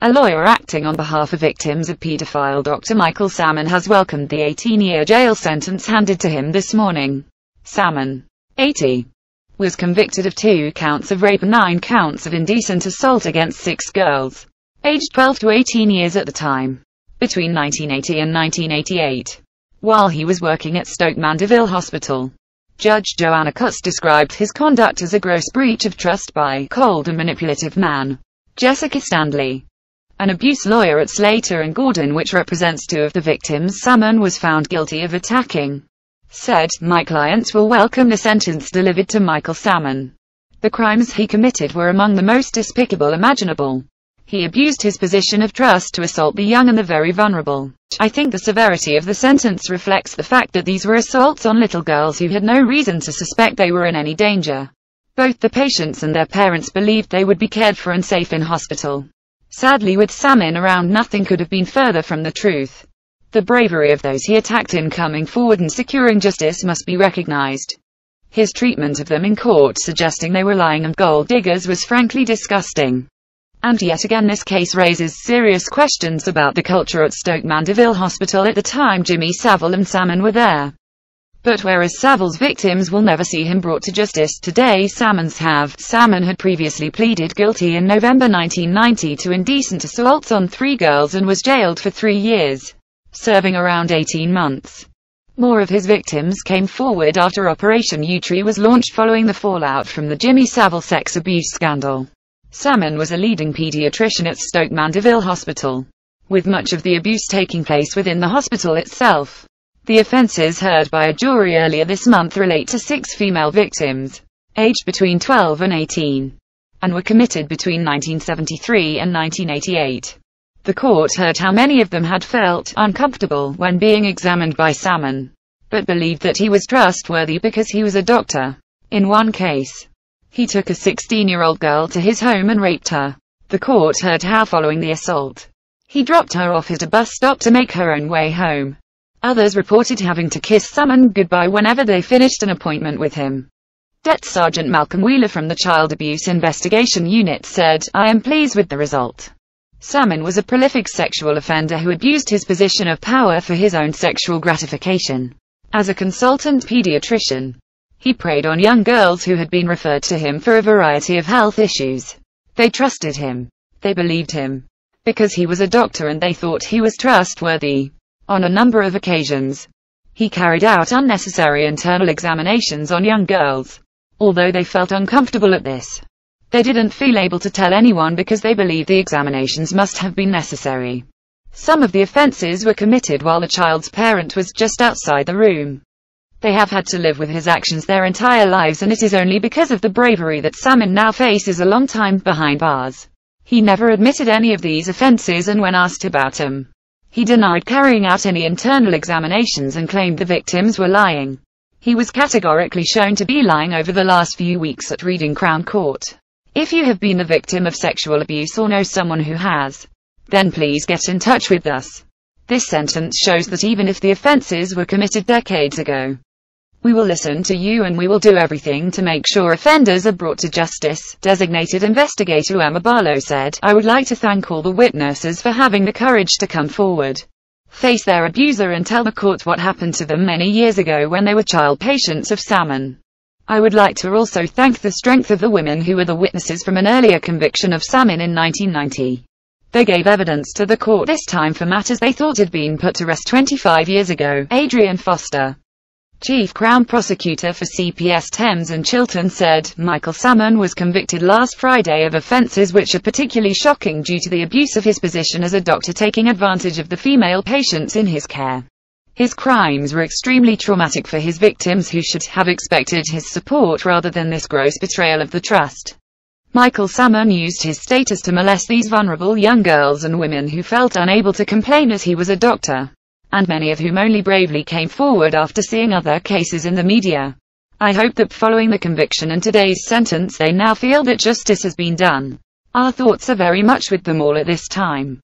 A lawyer acting on behalf of victims of paedophile Dr. Michael Salmon has welcomed the 18-year jail sentence handed to him this morning. Salmon, 80, was convicted of 2 counts of rape and 9 counts of indecent assault against 6 girls, aged 12 to 18 years at the time, between 1980 and 1988, while he was working at Stoke Mandeville Hospital. Judge Joanna Cutts described his conduct as a gross breach of trust by a cold and manipulative man. Jessica Stanley, an abuse lawyer at Slater and Gordon, which represents 2 of the victims Salmon was found guilty of attacking, said, "My clients will welcome the sentence delivered to Michael Salmon. The crimes he committed were among the most despicable imaginable. He abused his position of trust to assault the young and the very vulnerable. I think the severity of the sentence reflects the fact that these were assaults on little girls who had no reason to suspect they were in any danger. Both the patients and their parents believed they would be cared for and safe in hospital." Sadly, with Salmon around, nothing could have been further from the truth. The bravery of those he attacked in coming forward and securing justice must be recognized. His treatment of them in court, suggesting they were lying and gold diggers, was frankly disgusting. And yet again, this case raises serious questions about the culture at Stoke Mandeville Hospital at the time Jimmy Savile and Salmon were there. But whereas Savile's victims will never see him brought to justice today, Salmon's have. Salmon had previously pleaded guilty in November 1990 to indecent assaults on 3 girls and was jailed for 3 years, serving around 18 months. More of his victims came forward after Operation U-Tree was launched following the fallout from the Jimmy Savile sex abuse scandal. Salmon was a leading pediatrician at Stoke Mandeville Hospital, with much of the abuse taking place within the hospital itself. The offences heard by a jury earlier this month relate to 6 female victims, aged between 12 and 18, and were committed between 1973 and 1988. The court heard how many of them had felt uncomfortable when being examined by Salmon, but believed that he was trustworthy because he was a doctor. In one case, he took a 16-year-old girl to his home and raped her. The court heard how, following the assault, he dropped her off at a bus stop to make her own way home. Others reported having to kiss Salmon goodbye whenever they finished an appointment with him. Det Sergeant Malcolm Wheeler from the Child Abuse Investigation Unit said, "I am pleased with the result." Salmon was a prolific sexual offender who abused his position of power for his own sexual gratification. As a consultant pediatrician, he preyed on young girls who had been referred to him for a variety of health issues. They trusted him. They believed him, because he was a doctor and they thought he was trustworthy. On a number of occasions, he carried out unnecessary internal examinations on young girls. Although they felt uncomfortable at this, they didn't feel able to tell anyone because they believed the examinations must have been necessary. Some of the offences were committed while the child's parent was just outside the room. They have had to live with his actions their entire lives, and it is only because of the bravery that Salmon now faces a long time behind bars. He never admitted any of these offences, and when asked about them, he denied carrying out any internal examinations and claimed the victims were lying. He was categorically shown to be lying over the last few weeks at Reading Crown Court. If you have been the victim of sexual abuse or know someone who has, then please get in touch with us. This sentence shows that even if the offences were committed decades ago, we will listen to you and we will do everything to make sure offenders are brought to justice, designated investigator Emma Barlow said. "I would like to thank all the witnesses for having the courage to come forward, face their abuser and tell the court what happened to them many years ago when they were child patients of Salmon. I would like to also thank the strength of the women who were the witnesses from an earlier conviction of Salmon in 1990. They gave evidence to the court this time for matters they thought had been put to rest 25 years ago." Adrian Foster, Chief Crown Prosecutor for CPS Thames and Chiltern, said, "Michael Salmon was convicted last Friday of offences which are particularly shocking due to the abuse of his position as a doctor taking advantage of the female patients in his care. His crimes were extremely traumatic for his victims, who should have expected his support rather than this gross betrayal of the trust. Michael Salmon used his status to molest these vulnerable young girls and women who felt unable to complain as he was a doctor, and many of whom only bravely came forward after seeing other cases in the media. I hope that following the conviction and today's sentence they now feel that justice has been done. Our thoughts are very much with them all at this time."